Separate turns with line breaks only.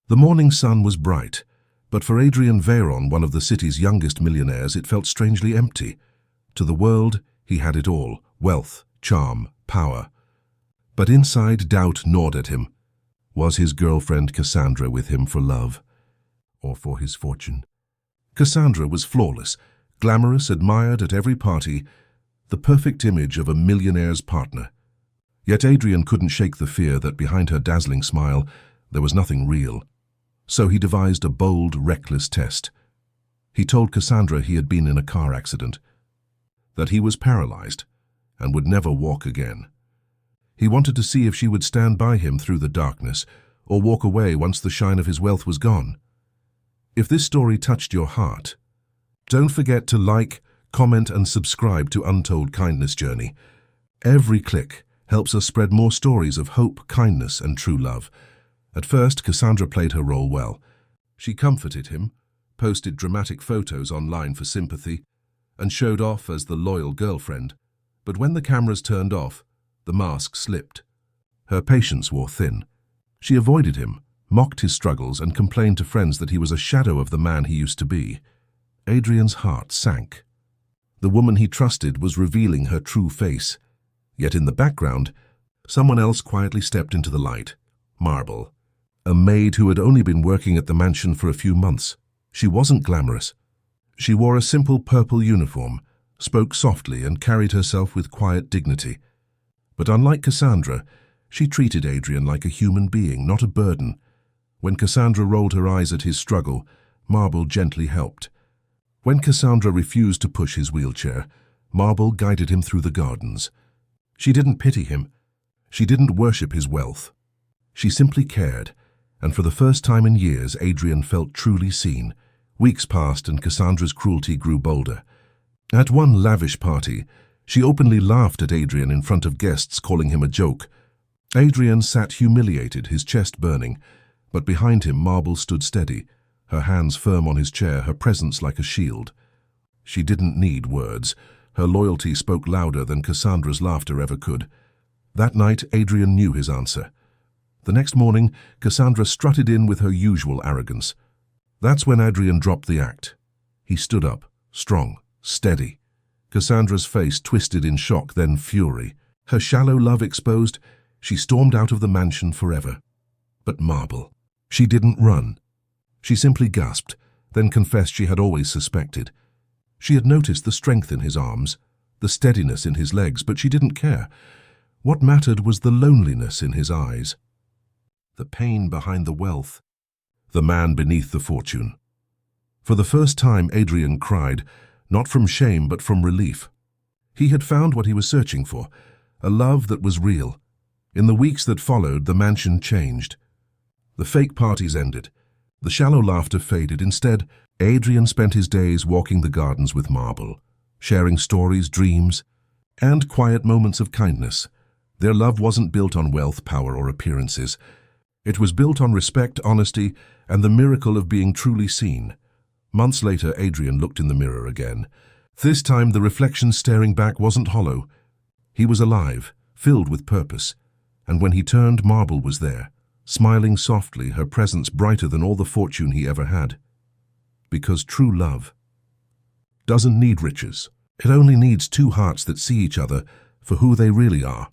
The morning sun was bright, but for Adrien Veyron, one of the city's youngest millionaires, it felt strangely empty. To the world, he had it all: wealth, charm, power. But inside, doubt gnawed at him. Was his girlfriend Cassandra with him for love, or for his fortune? Cassandra was flawless, glamorous, admired at every party, the perfect image of a millionaire's partner. Yet Adrien couldn't shake the fear that behind her dazzling smile there was nothing real. So he devised a bold, reckless test. He told Cassandra he had been in a car accident, that he was paralyzed and would never walk again. He wanted to see if she would stand by him through the darkness or walk away once the shine of his wealth was gone. If this story touched your heart, don't forget to like, comment and subscribe to Untold Kindness Journey. Every click helps us spread more stories of hope, kindness and true love. At first, Cassandra played her role well. She comforted him, posted dramatic photos online for sympathy, and showed off as the loyal girlfriend. But when the cameras turned off, the mask slipped. Her patience wore thin. She avoided him, mocked his struggles, and complained to friends that he was a shadow of the man he used to be. Adrien's heart sank. The woman he trusted was revealing her true face. Yet in the background, someone else quietly stepped into the light: Marble, a maid who had only been working at the mansion for a few months. She wasn't glamorous. She wore a simple purple uniform, spoke softly, and carried herself with quiet dignity. But unlike Cassandra, she treated Adrien like a human being, not a burden. When Cassandra rolled her eyes at his struggle, Marble gently helped. When Cassandra refused to push his wheelchair, Marble guided him through the gardens. She didn't pity him. She didn't worship his wealth. She simply cared, and for the first time in years, Adrien felt truly seen. Weeks passed and Cassandra's cruelty grew bolder. At one lavish party, she openly laughed at Adrien in front of guests, calling him a joke. Adrien sat humiliated, his chest burning, but behind him Marble stood steady, her hands firm on his chair, her presence like a shield. She didn't need words. Her loyalty spoke louder than Cassandra's laughter ever could. That night, Adrien knew his answer. The next morning, Cassandra strutted in with her usual arrogance. That's when Adrien dropped the act. He stood up, strong, steady. Cassandra's face twisted in shock, then fury. Her shallow love exposed, she stormed out of the mansion forever. But Marble, she didn't run. She simply gasped, then confessed she had always suspected. She had noticed the strength in his arms, the steadiness in his legs, but she didn't care. What mattered was the loneliness in his eyes, the pain behind the wealth, the man beneath the fortune. For the first time, Adrien cried, not from shame but from relief. He had found what he was searching for, a love that was real. In the weeks that followed, the mansion changed. The fake parties ended. The shallow laughter faded. Instead, Adrien spent his days walking the gardens with Marble, sharing stories, dreams, and quiet moments of kindness. Their love wasn't built on wealth, power, or appearances. It was built on respect, honesty, and the miracle of being truly seen. Months later, Adrien looked in the mirror again. This time, the reflection staring back wasn't hollow. He was alive, filled with purpose. And when he turned, Marble was there, smiling softly, her presence brighter than all the fortune he ever had. Because true love doesn't need riches. It only needs two hearts that see each other for who they really are.